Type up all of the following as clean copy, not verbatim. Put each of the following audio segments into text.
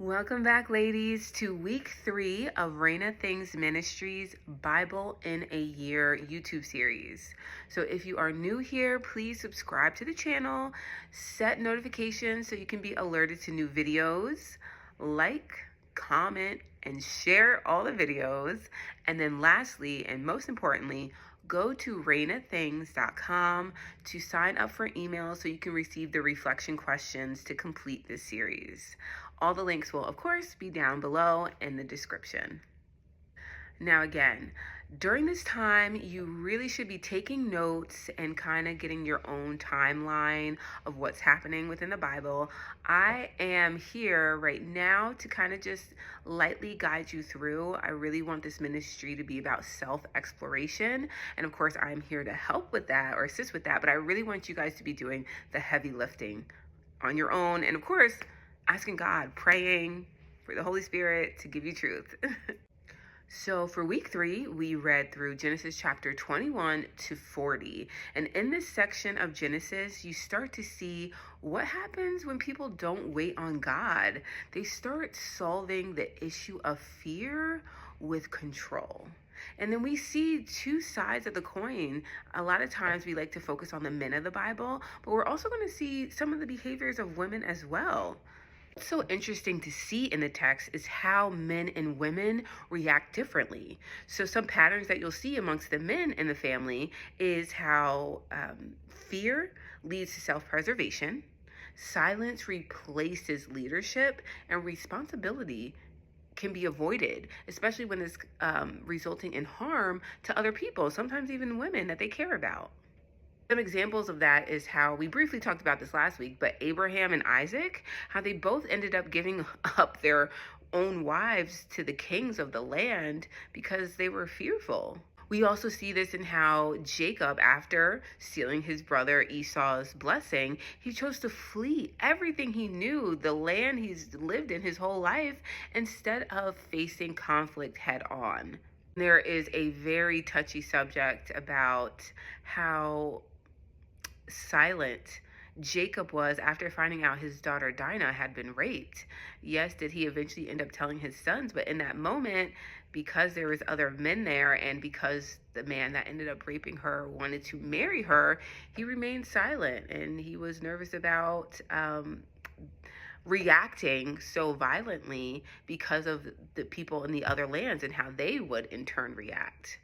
Welcome back, ladies, to week 3 of Raina Things Ministries Bible in a Year YouTube series. So if you are new here, please subscribe to the channel, set notifications so you can be alerted to new videos, like, comment, and share all the videos. And then lastly, and most importantly, go to rainathings.com to sign up for emails so you can receive the reflection questions to complete this series. All the links will, of course, be down below in the description. Now, again, during this time, you really should be taking notes and kind of getting your own timeline of what's happening within the Bible. I am here right now to kind of just lightly guide you through. I really want this ministry to be about self-exploration. And of course, I'm here to help with that or assist with that. But I really want you guys to be doing the heavy lifting on your own. And of course, asking God, praying for the Holy Spirit to give you truth. So for week 3, we read through Genesis chapter 21 to 40. And in this section of Genesis, you start to see what happens when people don't wait on God. They start solving the issue of fear with control. And then we see two sides of the coin. A lot of times we like to focus on the men of the Bible, but we're also going to see some of the behaviors of women as well. What's so interesting to see in the text is how men and women react differently. So some patterns that you'll see amongst the men in the family is how fear leads to self-preservation, silence replaces leadership, and responsibility can be avoided, especially when it's resulting in harm to other people, sometimes even women that they care about. Some examples of that is how we briefly talked about this last week, but Abraham and Isaac, how they both ended up giving up their own wives to the kings of the land because they were fearful. We also see this in how Jacob, after stealing his brother Esau's blessing, he chose to flee everything he knew, the land he's lived in his whole life, instead of facing conflict head on. There is a very touchy subject about how silent Jacob was after finding out his daughter Dinah had been raped. Yes, did he eventually end up telling his sons? But in that moment, because there was other men there and because the man that ended up raping her wanted to marry her, he remained silent and he was nervous about reacting so violently because of the people in the other lands and how they would in turn react.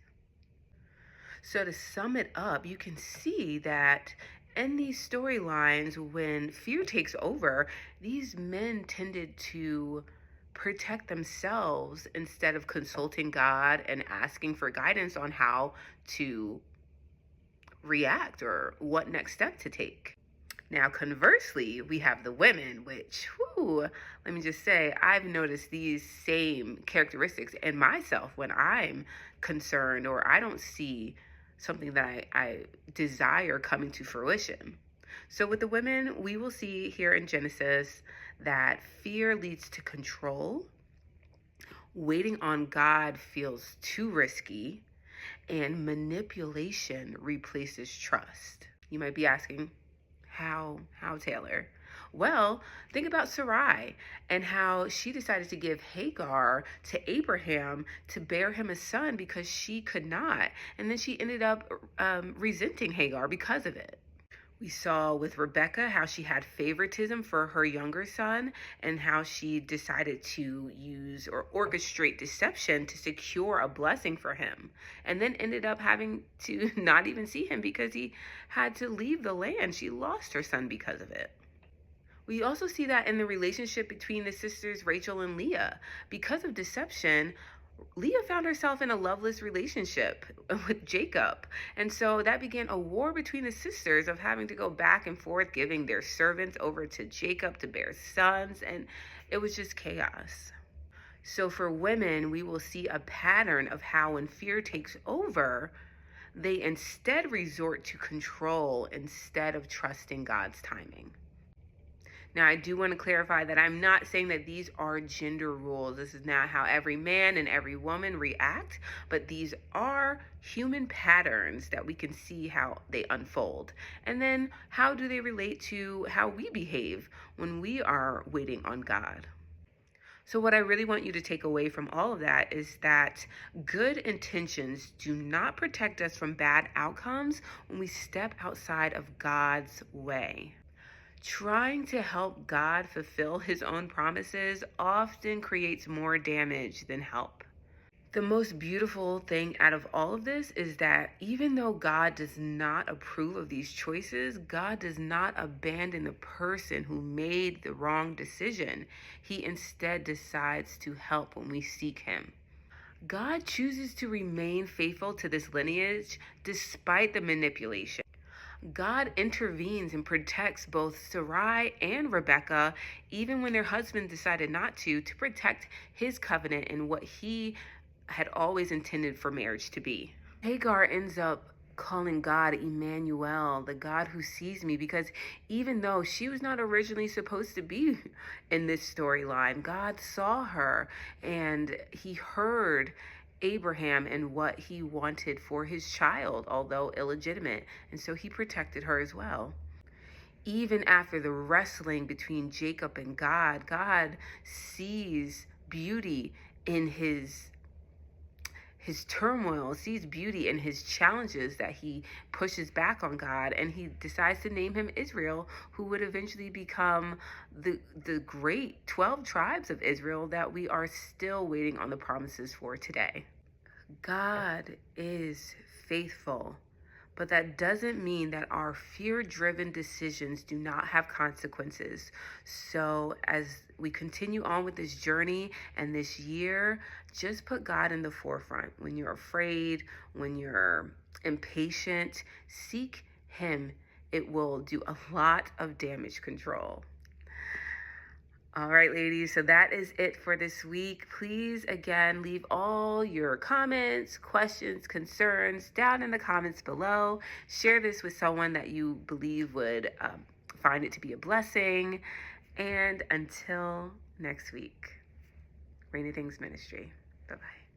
So to sum it up, you can see that in these storylines, when fear takes over, these men tended to protect themselves instead of consulting God and asking for guidance on how to react or what next step to take. Now, conversely, we have the women, which, let me just say, I've noticed these same characteristics in myself when I'm concerned or I don't see something that I desire coming to fruition. So with the women, we will see here in Genesis that fear leads to control, waiting on God feels too risky, and manipulation replaces trust. You might be asking, how Taylor? Well, think about Sarai and how she decided to give Hagar to Abraham to bear him a son because she could not. And then she ended up resenting Hagar because of it. We saw with Rebecca how she had favoritism for her younger son and how she decided to use or orchestrate deception to secure a blessing for him, and then ended up having to not even see him because he had to leave the land. She lost her son because of it. We also see that in the relationship between the sisters Rachel and Leah. Because of deception, Leah found herself in a loveless relationship with Jacob. And so that began a war between the sisters of having to go back and forth, giving their servants over to Jacob to bear sons. And it was just chaos. So for women, we will see a pattern of how when fear takes over, they instead resort to control instead of trusting God's timing. Now, I do want to clarify that I'm not saying that these are gender rules. This is not how every man and every woman react, but these are human patterns that we can see how they unfold. And then how do they relate to how we behave when we are waiting on God? So, what I really want you to take away from all of that is that good intentions do not protect us from bad outcomes when we step outside of God's way. Trying to help God fulfill his own promises often creates more damage than help. The most beautiful thing out of all of this is that even though God does not approve of these choices, God does not abandon the person who made the wrong decision. He instead decides to help when we seek him. God chooses to remain faithful to this lineage despite the manipulation. God intervenes and protects both Sarai and Rebekah, even when their husband decided not to protect his covenant and what he had always intended for marriage to be. Hagar ends up calling God Emmanuel, the God who sees me, because even though she was not originally supposed to be in this storyline, God saw her and he heard Abraham and what he wanted for his child, although illegitimate, and so he protected her as well. Even after the wrestling between Jacob and God, God sees beauty in his turmoil, sees beauty in his challenges that he pushes back on God, and he decides to name him Israel, who would eventually become the great 12 tribes of Israel that we are still waiting on the promises for today. God is faithful, but that doesn't mean that our fear-driven decisions do not have consequences. So as we continue on with this journey and this year, just put God in the forefront. When you're afraid, when you're impatient, seek him. It will do a lot of damage control. All right, ladies, so that is it for this week. Please, again, leave all your comments, questions, concerns down in the comments below. Share this with someone that you believe would find it to be a blessing. And until next week, Rainy Things Ministry. Bye-bye.